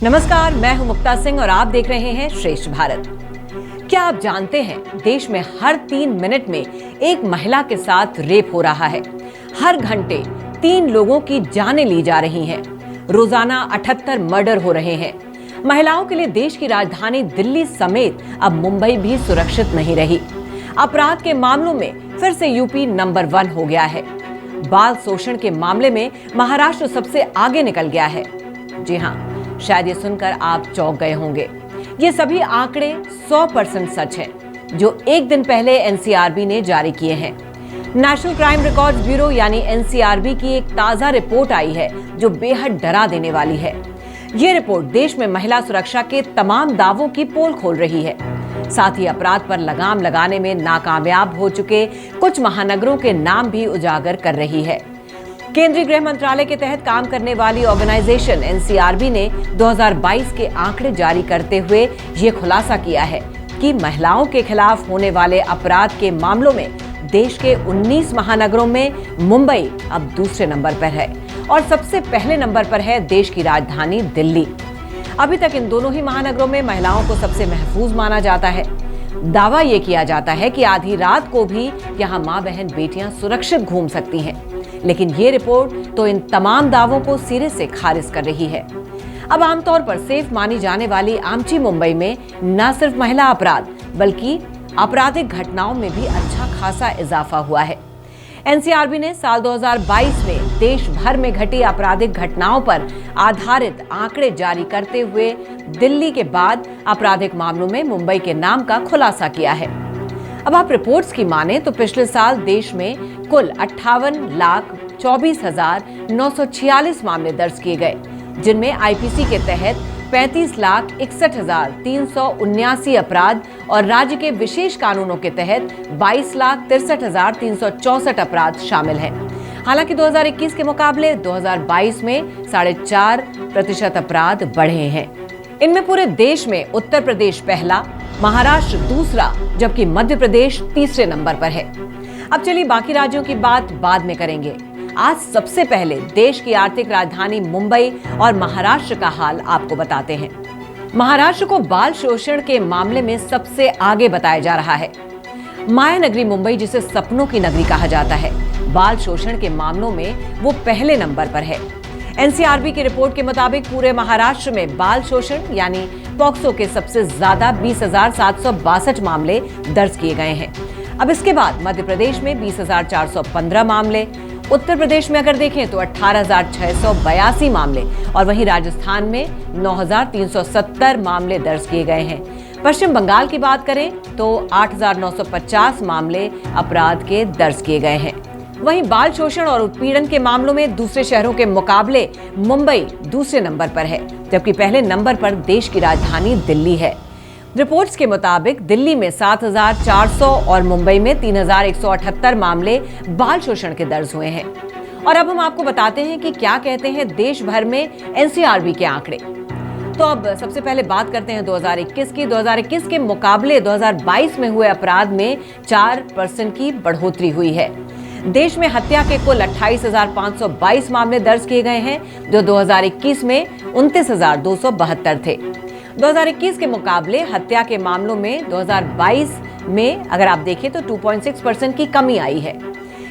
नमस्कार, मैं हूं मुक्ता सिंह और आप देख रहे हैं श्रेष्ठ भारत। क्या आप जानते हैं, देश में हर 3 मिनट में एक महिला के साथ रेप हो रहा है। हर घंटे 3 लोगों की जानें ली जा रही हैं। रोजाना 78 मर्डर हो रहे हैं। महिलाओं के लिए देश की राजधानी दिल्ली समेत अब मुंबई भी सुरक्षित नहीं रही। अपराध के मामलों में फिर से यूपी नंबर 1 हो गया है। बाल शोषण के मामले में महाराष्ट्र सबसे आगे निकल गया है। जी हाँ, शायद ये सुनकर आप चौंक गए होंगे। ये सभी आंकड़े 100% सच हैं, जो एक दिन पहले एनसीआरबी ने जारी किए हैं। नेशनल क्राइम रिकॉर्ड्स ब्यूरो यानी एनसीआरबी की एक ताजा रिपोर्ट आई है, जो बेहद डरा देने वाली है। ये रिपोर्ट देश में महिला सुरक्षा के तमाम दावों की पोल खोल रही है। साथ ही अपराध पर लगाम लगाने में नाकामयाब हो चुके कुछ महानगरों के नाम भी उजागर कर रही है। केंद्रीय गृह मंत्रालय के तहत काम करने वाली ऑर्गेनाइजेशन एनसीआरबी ने 2022 के आंकड़े जारी करते हुए ये खुलासा किया है कि महिलाओं के खिलाफ होने वाले अपराध के मामलों में देश के 19 महानगरों में मुंबई अब दूसरे नंबर पर है और सबसे पहले नंबर पर है देश की राजधानी दिल्ली। अभी तक इन दोनों ही महानगरों में महिलाओं को सबसे महफूज माना जाता है। दावा ये किया जाता है कि आधी रात को भी यहाँ माँ बहन बेटियां सुरक्षित घूम सकती हैं। लेकिन ये रिपोर्ट तो इन तमाम दावों को सिरे से खारिज कर रही है। अब आमतौर पर सेफ मानी जाने वाली आमची मुंबई में न सिर्फ महिला अपराध बल्कि आपराधिक घटनाओं में भी अच्छा खासा इजाफा हुआ है। एनसीआरबी ने साल 2022 में देश भर में घटी आपराधिक घटनाओं पर आधारित आंकड़े जारी करते हुए दिल्ली के बाद आपराधिक मामलों में मुंबई के नाम का खुलासा किया है। अब आप रिपोर्ट्स की माने तो पिछले साल देश में कुल 58,24,946 मामले दर्ज किए गए, जिनमें आईपीसी के तहत 35,61,379 अपराध और राज्य के विशेष कानूनों के तहत 22,63,364 अपराध शामिल हैं। हालांकि 2021 के मुकाबले 2022 में 4.5% अपराध बढ़े हैं। इनमें पूरे देश में उत्तर प्रदेश पहला, महाराष्ट्र दूसरा, जबकि मध्य प्रदेश तीसरे नंबर पर है। अब चलिए बाकी राज्यों की बात बाद में करेंगे। आज सबसे पहले देश की आर्थिक राजधानी मुंबई और महाराष्ट्र का हाल आपको बताते हैं। महाराष्ट्र को बाल शोषण के मामले में सबसे आगे बताया जा रहा है। माया नगरी मुंबई, जिसे सपनों की नगरी कहा जाता है, बाल शोषण के मामलों में वो पहले नंबर पर है। एनसीआरबी की रिपोर्ट के मुताबिक पूरे महाराष्ट्र में बाल शोषण यानी पॉक्सो के सबसे ज्यादा 20,762 मामले दर्ज किए गए हैं। अब इसके बाद मध्य प्रदेश में 20,415 मामले, उत्तर प्रदेश में अगर देखें तो 18,682 मामले और वहीं राजस्थान में 9,370 मामले दर्ज किए गए हैं। पश्चिम बंगाल की बात करें तो 8,950 मामले अपराध के दर्ज किए गए हैं। वहीं बाल शोषण और उत्पीड़न के मामलों में दूसरे शहरों के मुकाबले मुंबई दूसरे नंबर पर है, जबकि पहले नंबर पर देश की राजधानी दिल्ली है। रिपोर्ट्स के मुताबिक दिल्ली में 7,400 और मुंबई में 3,178 मामले बाल शोषण के दर्ज हुए हैं। और अब हम आपको बताते हैं कि क्या कहते हैं देश भर में एनसीआरबी के आंकड़े। तो अब सबसे पहले बात करते हैं 2021 की। 2021 के मुकाबले 2022 में हुए अपराध में 4% की बढ़ोतरी हुई है। देश में हत्या के कुल 28,522 मामले दर्ज किए गए हैं, जो 2021 में 29,272 थे। 2021 के मुकाबले हत्या के मामलों में 2022 में अगर आप देखें तो 2.6% की कमी आई है।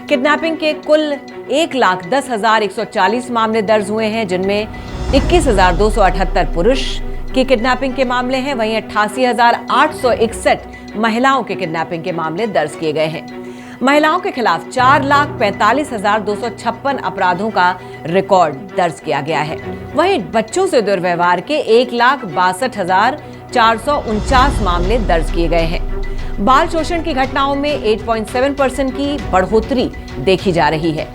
किडनैपिंग के कुल 1,10,140 मामले दर्ज हुए हैं, जिनमें 21,278 पुरुष की किडनैपिंग के मामले हैं, वहीं 88,861 महिलाओं के किडनैपिंग के मामले दर्ज किए गए हैं। महिलाओं के खिलाफ 4,45,256 अपराधों का रिकॉर्ड दर्ज किया गया है। वहीं बच्चों से दुर्व्यवहार के 1,62,449 मामले दर्ज किए गए हैं। बाल शोषण की घटनाओं में 8.7% की बढ़ोतरी देखी जा रही है।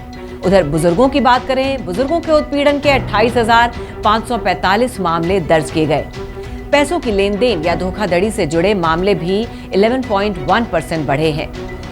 उधर बुजुर्गों की बात करें, बुजुर्गों के उत्पीड़न के 28,545 मामले दर्ज किए गए। पैसों की लेन देन या धोखाधड़ी से जुड़े मामले भी 11.1% बढ़े हैं।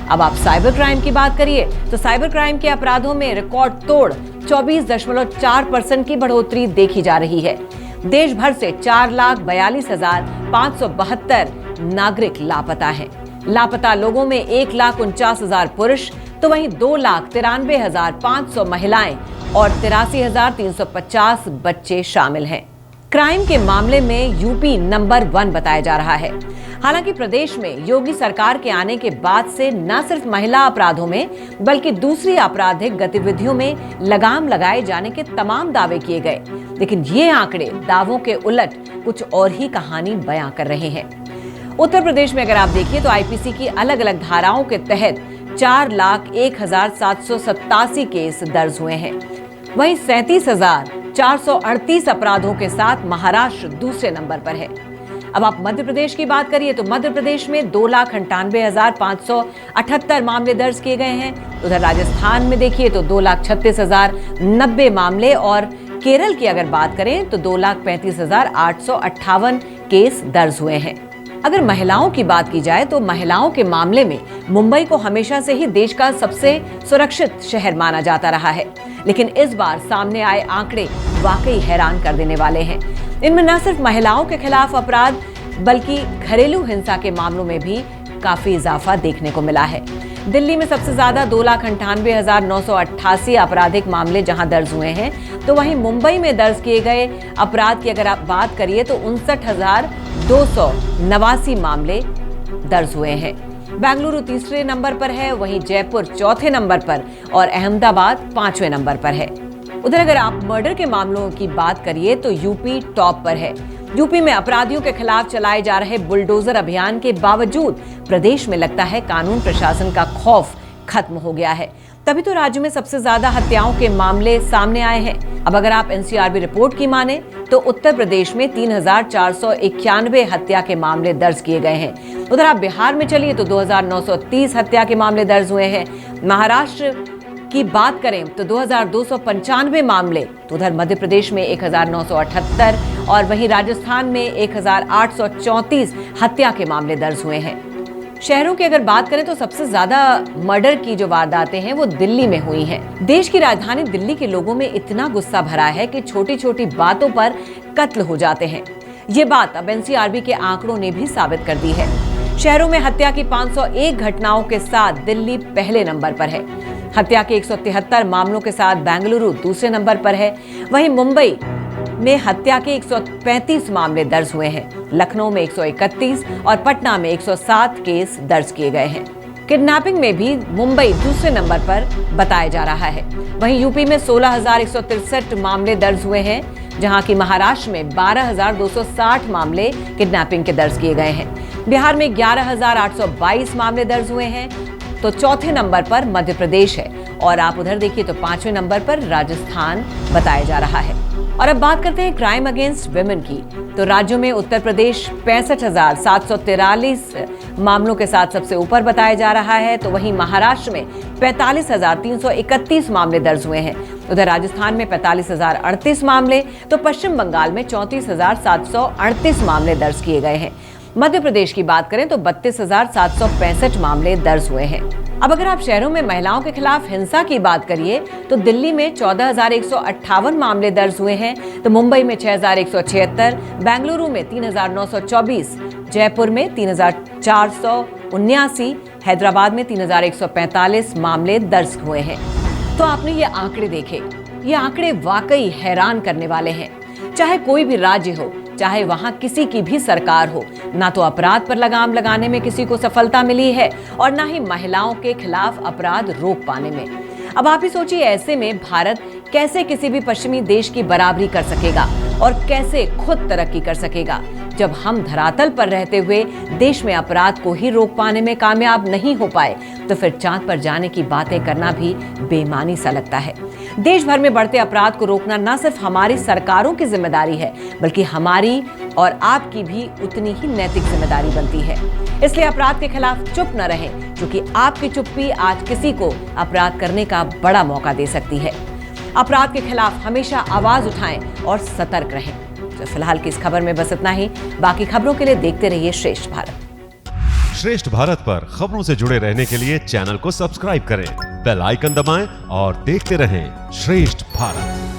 अब आप साइबर क्राइम की बात करिए तो साइबर क्राइम के अपराधों में रिकॉर्ड तोड़ 24.4% की बढ़ोतरी देखी जा रही है। देश भर से 4,42,572 नागरिक लापता हैं। लापता लोगों में 1,49,000 पुरुष तो वहीं 2,93,500 महिलाएं और 83,350 बच्चे शामिल हैं। क्राइम के मामले में यूपी नंबर 1 बताया जा रहा है। हालांकि प्रदेश में योगी सरकार के आने के बाद से न सिर्फ महिला अपराधों में बल्कि दूसरी आपराधिक गतिविधियों में लगाम लगाए जाने के तमाम दावे किए गए, लेकिन ये आंकड़े दावों के उलट कुछ और ही कहानी बयां कर रहे हैं। उत्तर प्रदेश में अगर आप देखिए तो आईपीसी की अलग अलग धाराओं के तहत 4,01,787 केस दर्ज हुए हैं। वहीं 37,438 अपराधों के साथ महाराष्ट्र दूसरे नंबर पर है। अब आप मध्य प्रदेश की बात करिए तो मध्य प्रदेश में 2,98,578 मामले दर्ज किए गए हैं। उधर राजस्थान में देखिए तो 2,36,090 मामले और केरल की अगर बात करें तो 2,35,858 केस दर्ज हुए हैं। अगर महिलाओं की बात की जाए तो महिलाओं के मामले में मुंबई को हमेशा से ही देश का सबसे सुरक्षित शहर माना जाता रहा है, लेकिन इस बार सामने आए आंकड़े वाकई हैरान कर देने वाले हैं। इनमें न सिर्फ महिलाओं के खिलाफ अपराध बल्कि घरेलू हिंसा के मामलों में भी काफी इजाफा देखने को मिला है। दिल्ली में सबसे ज्यादा 2,98,988 आपराधिक मामले जहां दर्ज हुए हैं, तो वहीं मुंबई में दर्ज किए गए अपराध की अगर आप बात करिए तो 59,289 मामले दर्ज हुए हैं। बेंगलुरु तीसरे नंबर पर है, वहीं जयपुर चौथे नंबर पर और अहमदाबाद 5वें नंबर पर है। उधर अगर आप मर्डर के मामलों की बात करिए तो यूपी टॉप पर है। यूपी में अपराधियों के खिलाफ चलाए जा रहे बुलडोजर अभियान के बावजूद प्रदेश में लगता है कानून प्रशासन का खौफ खत्म हो गया है। तभी तो राज्य में सबसे ज्यादा हत्याओं के मामले सामने आए हैं। अब अगर आप एनसीआरबी रिपोर्ट की माने तो उत्तर प्रदेश में 3,491 हत्या के मामले दर्ज किए गए हैं। उधर आप बिहार में चलिए तो 2,930 हत्या के मामले दर्ज हुए हैं। महाराष्ट्र की बात करें तो 2,295 मामले, तो उधर मध्य प्रदेश में 1,978 और वहीं राजस्थान में 1,834 हत्या के मामले दर्ज हुए हैं। शहरों की अगर बात करें तो सबसे ज्यादा मर्डर की जो वारदातें हैं वो दिल्ली में हुई हैं। देश की राजधानी दिल्ली के लोगों में इतना गुस्सा भरा है कि छोटी छोटी बातों पर कत्ल हो जाते हैं। ये बात अब एनसीआरबी के आंकड़ों ने भी साबित कर दी है। शहरों में हत्या की 501 घटनाओं के साथ दिल्ली पहले नंबर पर है। हत्या के 173 मामलों के साथ बेंगलुरु दूसरे नंबर पर है। वहीं मुंबई में हत्या के 135 मामले दर्ज हुए हैं। लखनऊ में 131 और पटना में 107 केस दर्ज किए गए हैं। किडनैपिंग में भी मुंबई दूसरे नंबर पर बताया जा रहा है। वहीं यूपी में 16,163 मामले दर्ज हुए हैं, जहां की महाराष्ट्र में 12,260 मामले किडनैपिंग के दर्ज किए गए हैं। बिहार में 11,822 मामले दर्ज हुए हैं। तो चौथे नंबर पर मध्य प्रदेश है और आप उधर देखिए तो 5वें नंबर पर राजस्थान बताया जा रहा है। और अब बात करते हैं क्राइम अगेंस्ट विमेन की, तो राज्यों में उत्तर प्रदेश 65,743 मामलों के साथ सबसे ऊपर बताया जा रहा है, तो वहीं महाराष्ट्र में 45,331 मामले दर्ज हुए हैं। उधर राजस्थान में 45,038 मामले, तो पश्चिम बंगाल में 34,738 मामले दर्ज किए गए हैं। मध्य प्रदेश की बात करें तो 32,765 मामले दर्ज हुए हैं। अब अगर आप शहरों में महिलाओं के खिलाफ हिंसा की बात करिए तो दिल्ली में 14,158 मामले दर्ज हुए हैं, तो मुंबई में 6,176, बेंगलुरु में 3,924, जयपुर में 3,479, हैदराबाद में 3,145 मामले दर्ज हुए हैं। तो आपने ये आंकड़े देखे, ये आंकड़े वाकई हैरान करने वाले हैं। चाहे कोई भी राज्य हो, चाहे वहां किसी की भी सरकार हो, ना तो अपराध पर लगाम लगाने में किसी को सफलता मिली है और ना ही महिलाओं के खिलाफ अपराध रोक पाने में। अब आप ही सोचिए, ऐसे में भारत कैसे किसी भी पश्चिमी देश की बराबरी कर सकेगा और कैसे खुद तरक्की कर सकेगा जब हम धरातल पर रहते हुए देश में अपराध को ही रोक पाने में कामयाब नहीं हो पाए। तो फिर चांद पर जाने की बातें करना भी बेईमानी सा लगता है। देश भर में बढ़ते अपराध को रोकना न सिर्फ हमारी सरकारों की जिम्मेदारी है, बल्कि हमारी और आपकी भी उतनी ही नैतिक जिम्मेदारी बनती है। इसलिए अपराध के खिलाफ चुप न रहें, क्योंकि आपकी चुप्पी आज किसी को अपराध करने का बड़ा मौका दे सकती है। अपराध के खिलाफ हमेशा आवाज उठाएं और सतर्क रहें। तो फिलहाल की इस खबर में बस इतना ही। बाकी खबरों के लिए देखते रहिए श्रेष्ठ भारत। श्रेष्ठ भारत पर खबरों से जुड़े रहने के लिए चैनल को सब्सक्राइब करें, बेल आइकन दबाएं और देखते रहें श्रेष्ठ भारत।